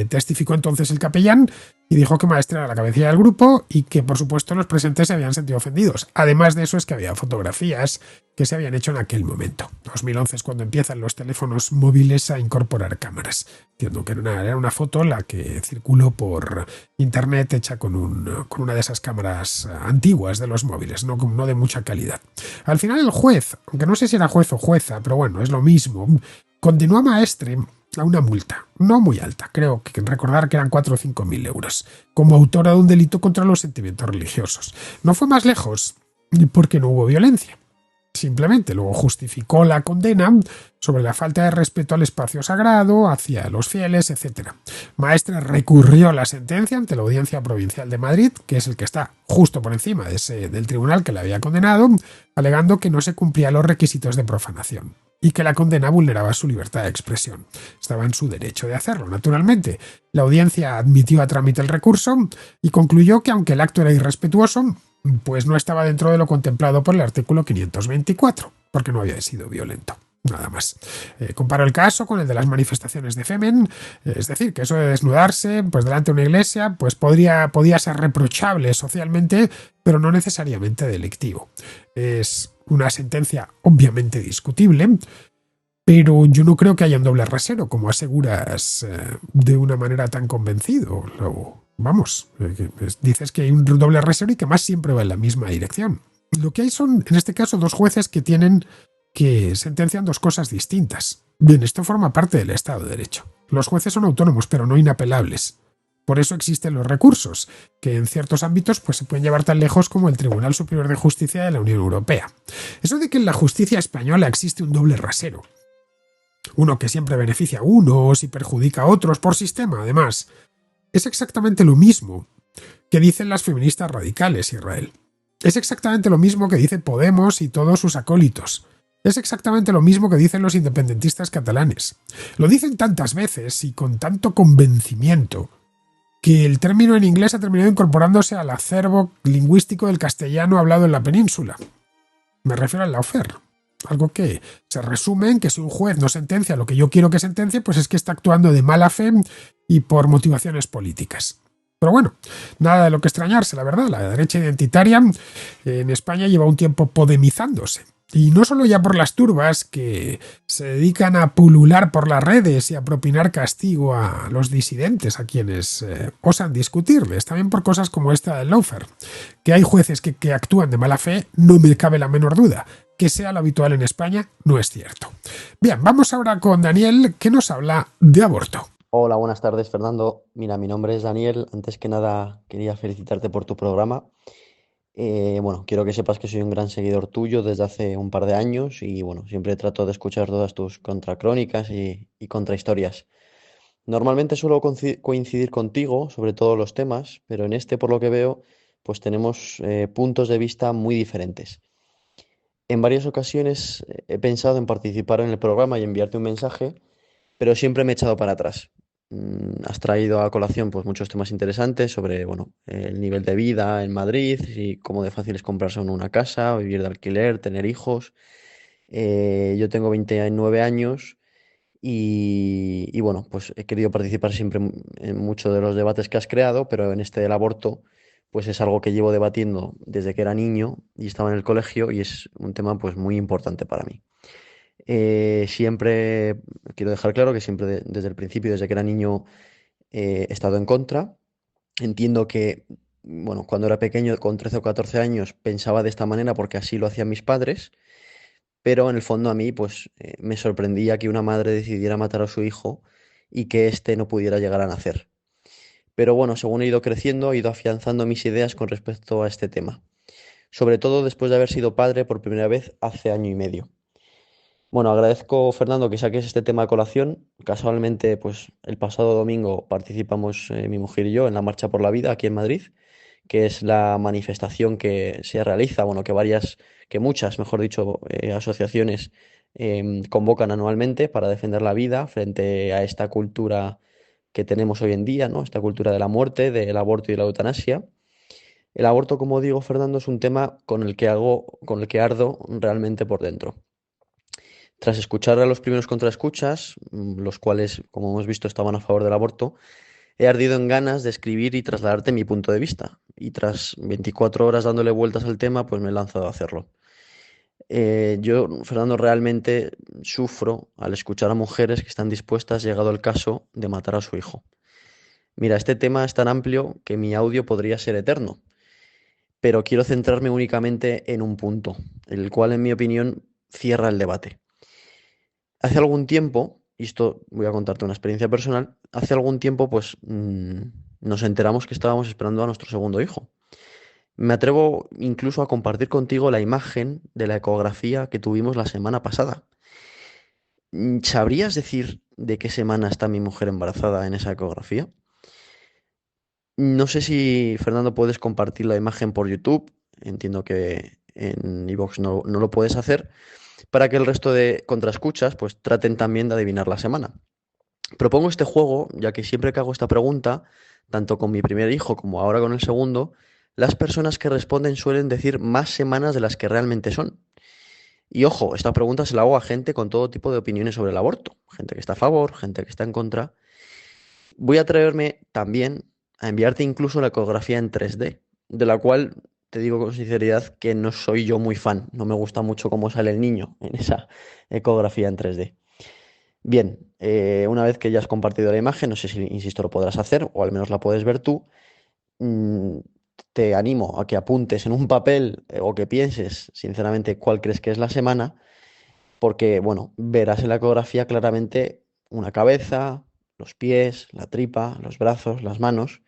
Testificó entonces el capellán y dijo que Maestre era la cabecilla del grupo y que, por supuesto, los presentes se habían sentido ofendidos. Además de eso, es que había fotografías que se habían hecho en aquel momento. 2011 es cuando empiezan los teléfonos móviles a incorporar cámaras. Entiendo que era una foto la que circuló por internet hecha con una de esas cámaras antiguas de los móviles, no de mucha calidad. Al final el juez, aunque no sé si era juez o jueza, pero bueno, es lo mismo, condenó a Maestre a una multa, no muy alta, creo que recordar que eran 4 o 5 mil euros, como autora de un delito contra los sentimientos religiosos. No fue más lejos porque no hubo violencia. Simplemente luego justificó la condena sobre la falta de respeto al espacio sagrado, hacia los fieles, etc. Maestre recurrió la sentencia ante la Audiencia Provincial de Madrid, que es el que está justo por encima del tribunal que le había condenado, alegando que no se cumplían los requisitos de profanación y que la condena vulneraba su libertad de expresión. Estaba en su derecho de hacerlo, naturalmente. La audiencia admitió a trámite el recurso y concluyó que, aunque el acto era irrespetuoso, pues no estaba dentro de lo contemplado por el artículo 524, porque no había sido violento. Nada más. Comparo el caso con el de las manifestaciones de Femen, es decir, que eso de desnudarse pues delante de una iglesia pues podía ser reprochable socialmente, pero no necesariamente delictivo. Es una sentencia obviamente discutible, pero yo no creo que haya un doble rasero, como aseguras de una manera tan convencido. Vamos, dices que hay un doble rasero y que más siempre va en la misma dirección. Lo que hay son, en este caso, dos jueces que sentencian dos cosas distintas. Bien, esto forma parte del Estado de Derecho. Los jueces son autónomos, pero no inapelables. Por eso existen los recursos, que en ciertos ámbitos pues, se pueden llevar tan lejos como el Tribunal Superior de Justicia de la Unión Europea. Eso de que en la justicia española existe un doble rasero, uno que siempre beneficia a unos y perjudica a otros por sistema, además, es exactamente lo mismo que dicen las feministas radicales, Israel. Es exactamente lo mismo que dice Podemos y todos sus acólitos. Es exactamente lo mismo que dicen los independentistas catalanes. Lo dicen tantas veces y con tanto convencimiento que el término en inglés ha terminado incorporándose al acervo lingüístico del castellano hablado en la península. Me refiero al lawfare. Algo que se resume en que si un juez no sentencia lo que yo quiero que sentencie, pues es que está actuando de mala fe y por motivaciones políticas. Pero bueno, nada de lo que extrañarse, la verdad. La derecha identitaria en España lleva un tiempo podemizándose. Y no solo ya por las turbas que se dedican a pulular por las redes y a propinar castigo a los disidentes, a quienes osan discutirles, también por cosas como esta del lawfare. Que hay jueces que actúan de mala fe, no me cabe la menor duda. Que sea lo habitual en España, no es cierto. Bien, vamos ahora con Daniel, que nos habla de aborto. Hola, buenas tardes, Fernando. Mira, mi nombre es Daniel. Antes que nada, quería felicitarte por tu programa. Bueno, quiero que sepas que soy un gran seguidor tuyo desde hace un par de años y bueno, siempre trato de escuchar todas tus contracrónicas y contrahistorias. Normalmente suelo coincidir contigo sobre todos los temas, pero en este, por lo que veo, pues tenemos puntos de vista muy diferentes. En varias ocasiones he pensado en participar en el programa y enviarte un mensaje, pero siempre me he echado para atrás. Has traído a colación pues muchos temas interesantes sobre, bueno, el nivel de vida en Madrid y cómo de fácil es comprarse uno una casa, vivir de alquiler, tener hijos. Yo tengo 29 años y bueno, pues he querido participar siempre en muchos de los debates que has creado, pero en este del aborto, pues es algo que llevo debatiendo desde que era niño y estaba en el colegio y es un tema pues muy importante para mí. Siempre quiero dejar claro que siempre desde el principio, desde que era niño, he estado en contra. Entiendo que, bueno, cuando era pequeño, con 13 o 14 años, pensaba de esta manera porque así lo hacían mis padres, pero en el fondo a mí, pues, me sorprendía que una madre decidiera matar a su hijo y que éste no pudiera llegar a nacer. Pero bueno, según he ido creciendo, he ido afianzando mis ideas con respecto a este tema, sobre todo después de haber sido padre por primera vez hace año y medio. Bueno, agradezco, Fernando, que saques este tema a colación. Casualmente, pues el pasado domingo participamos mi mujer y yo en la Marcha por la Vida aquí en Madrid, que es la manifestación que se realiza, bueno, que muchas, mejor dicho, asociaciones convocan anualmente para defender la vida frente a esta cultura que tenemos hoy en día, ¿no? Esta cultura de la muerte, del aborto y de la eutanasia. El aborto, como digo, Fernando, es un tema con el que ardo realmente por dentro. Tras escuchar a los primeros contraescuchas, los cuales, como hemos visto, estaban a favor del aborto, he ardido en ganas de escribir y trasladarte mi punto de vista. Y tras 24 horas dándole vueltas al tema, pues me he lanzado a hacerlo. Yo, Fernando, realmente sufro al escuchar a mujeres que están dispuestas, llegado el caso, de matar a su hijo. Mira, este tema es tan amplio que mi audio podría ser eterno, pero quiero centrarme únicamente en un punto, el cual, en mi opinión, cierra el debate. Hace algún tiempo, y esto voy a contarte una experiencia personal, hace algún tiempo pues nos enteramos que estábamos esperando a nuestro segundo hijo. Me atrevo incluso a compartir contigo la imagen de la ecografía que tuvimos la semana pasada. ¿Sabrías decir de qué semana está mi mujer embarazada en esa ecografía? No sé si, Fernando, puedes compartir la imagen por YouTube. Entiendo que en iVoox no lo puedes hacer, para que el resto de contraescuchas pues traten también de adivinar la semana. Propongo este juego, ya que siempre que hago esta pregunta, tanto con mi primer hijo como ahora con el segundo, las personas que responden suelen decir más semanas de las que realmente son. Y ojo, esta pregunta se la hago a gente con todo tipo de opiniones sobre el aborto, gente que está a favor, gente que está en contra. Voy a atreverme también a enviarte incluso la ecografía en 3D, de la cual te digo con sinceridad que no soy yo muy fan, no me gusta mucho cómo sale el niño en esa ecografía en 3D. Bien, una vez que ya has compartido la imagen, no sé si, insisto, lo podrás hacer o al menos la puedes ver tú, mm, te animo a que apuntes en un papel o que pienses, sinceramente, cuál crees que es la semana, porque, bueno, verás en la ecografía claramente una cabeza, los pies, la tripa, los brazos, las manos.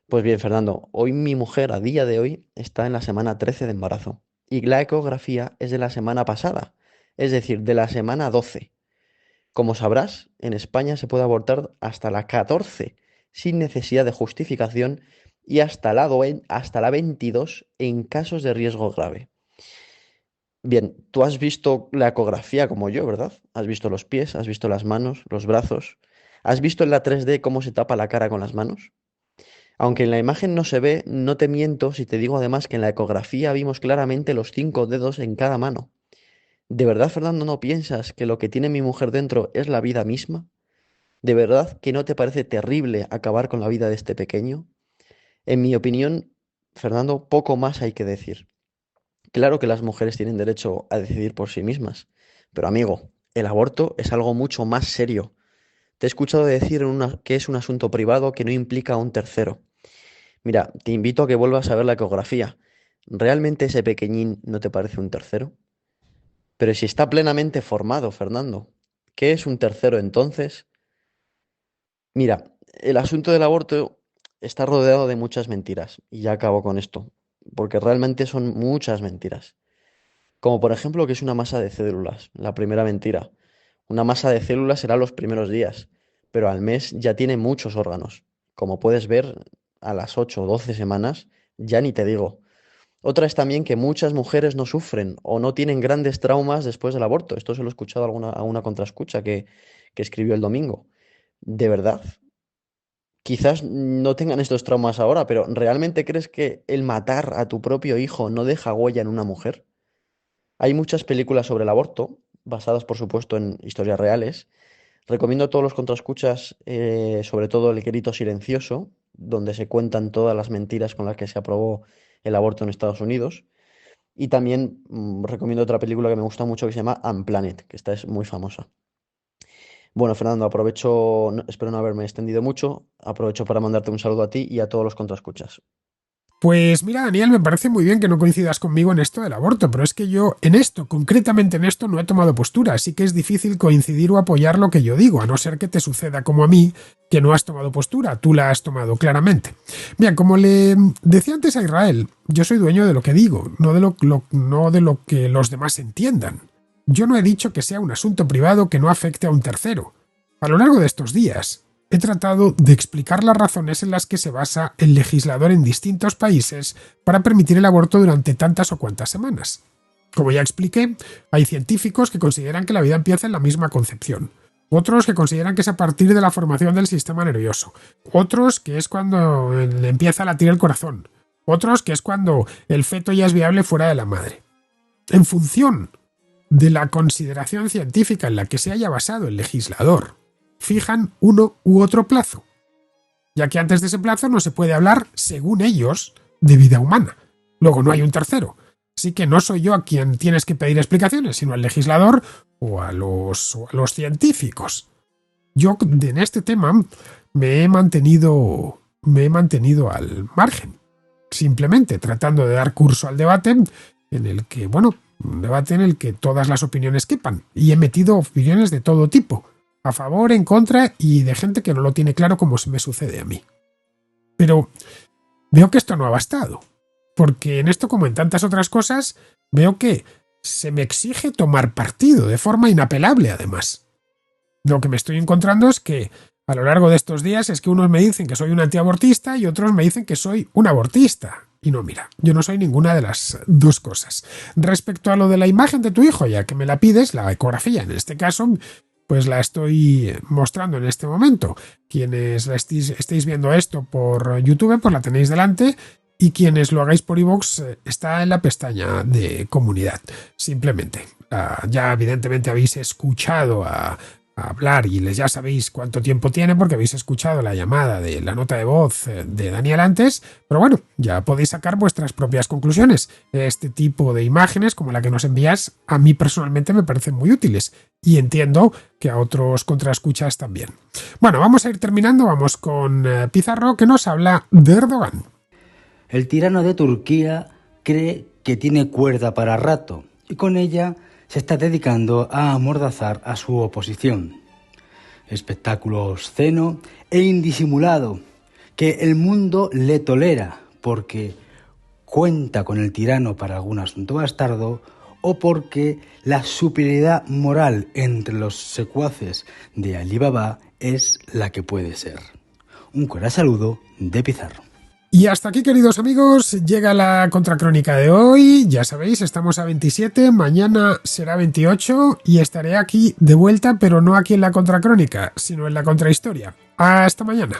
Pues bien, Fernando, hoy mi mujer a día de hoy está en la semana 13 de embarazo y la ecografía es de la semana pasada, es decir, de la semana 12. Como sabrás, en España se puede abortar hasta la 14 sin necesidad de justificación y hasta la 22 en casos de riesgo grave. Bien, tú has visto la ecografía como yo, ¿verdad? Has visto los pies, has visto las manos, los brazos. ¿Has visto en la 3D cómo se tapa la cara con las manos? Aunque en la imagen no se ve, no te miento si te digo además que en la ecografía vimos claramente los 5 dedos en cada mano. ¿De verdad, Fernando, no piensas que lo que tiene mi mujer dentro es la vida misma? ¿De verdad que no te parece terrible acabar con la vida de este pequeño? En mi opinión, Fernando, poco más hay que decir. Claro que las mujeres tienen derecho a decidir por sí mismas, pero amigo, el aborto es algo mucho más serio. Te he escuchado decir que es un asunto privado que no implica a un tercero. Mira, te invito a que vuelvas a ver la ecografía. ¿Realmente ese pequeñín no te parece un tercero? Pero si está plenamente formado, Fernando, ¿qué es un tercero entonces? Mira, el asunto del aborto está rodeado de muchas mentiras, y ya acabo con esto, porque realmente son muchas mentiras. Como por ejemplo que es una masa de células, la primera mentira. Una masa de células será los primeros días, pero al mes ya tiene muchos órganos. Como puedes ver, a las 8 o 12 semanas, ya ni te digo. Otra es también que muchas mujeres no sufren o no tienen grandes traumas después del aborto. Esto se lo he escuchado a una contraescucha que escribió el domingo. ¿De verdad? Quizás no tengan estos traumas ahora, pero ¿realmente crees que el matar a tu propio hijo no deja huella en una mujer? Hay muchas películas sobre el aborto, basadas por supuesto en historias reales. Recomiendo a todos los contraescuchas, sobre todo El grito silencioso, donde se cuentan todas las mentiras con las que se aprobó el aborto en Estados Unidos. Y también recomiendo otra película que me gusta mucho que se llama Unplanet, que esta es muy famosa. Bueno, Fernando, aprovecho, espero no haberme extendido mucho, aprovecho para mandarte un saludo a ti y a todos los contraescuchas. Pues mira, Daniel, me parece muy bien que no coincidas conmigo en esto del aborto, pero es que yo en esto, concretamente en esto, no he tomado postura, así que es difícil coincidir o apoyar lo que yo digo, a no ser que te suceda como a mí, que no has tomado postura, tú la has tomado claramente. Bien, como le decía antes a Israel, yo soy dueño de lo que digo, no de lo que los demás entiendan. Yo no he dicho que sea un asunto privado que no afecte a un tercero. A lo largo de estos días, he tratado de explicar las razones en las que se basa el legislador en distintos países para permitir el aborto durante tantas o cuantas semanas. Como ya expliqué, hay científicos que consideran que la vida empieza en la misma concepción, otros que consideran que es a partir de la formación del sistema nervioso, otros que es cuando le empieza a latir el corazón, otros que es cuando el feto ya es viable fuera de la madre. En función de la consideración científica en la que se haya basado el legislador, fijan uno u otro plazo, ya que antes de ese plazo no se puede hablar, según ellos, de vida humana. Luego no hay un tercero. Así que no soy yo a quien tienes que pedir explicaciones, sino al legislador o a los científicos. Yo en este tema me he mantenido al margen, simplemente tratando de dar curso al debate en el que, un debate en el que todas las opiniones quepan, y he metido opiniones de todo tipo, a favor, en contra y de gente que no lo tiene claro como se me sucede a mí. Pero veo que esto no ha bastado, porque en esto como en tantas otras cosas veo que se me exige tomar partido de forma inapelable además. Lo que me estoy encontrando es que a lo largo de estos días es que unos me dicen que soy un antiabortista y otros me dicen que soy un abortista. Y no, mira, yo no soy ninguna de las dos cosas. Respecto a lo de la imagen de tu hijo, ya que me la pides, la ecografía en este caso, pues la estoy mostrando en este momento. Quienes estéis viendo esto por YouTube, pues la tenéis delante, y quienes lo hagáis por iVoox está en la pestaña de comunidad. Simplemente, ya evidentemente habéis escuchado a hablar y ya sabéis cuánto tiempo tiene porque habéis escuchado la llamada de la nota de voz de Daniel antes, pero bueno, ya podéis sacar vuestras propias conclusiones. Este tipo de imágenes como la que nos envías a mí personalmente me parecen muy útiles y entiendo que a otros contraescuchas también. Bueno, vamos a ir terminando, vamos con Pizarro que nos habla de Erdogan. El tirano de Turquía cree que tiene cuerda para rato y con ella se está dedicando a amordazar a su oposición. Espectáculo obsceno e indisimulado que el mundo le tolera porque cuenta con el tirano para algún asunto bastardo o porque la superioridad moral entre los secuaces de Alí Baba es la que puede ser. Un cordial saludo de Pizarro. Y hasta aquí, queridos amigos, llega la contracrónica de hoy. Ya sabéis, estamos a 27, mañana será 28 y estaré aquí de vuelta, pero no aquí en la contracrónica, sino en la contrahistoria. Hasta mañana.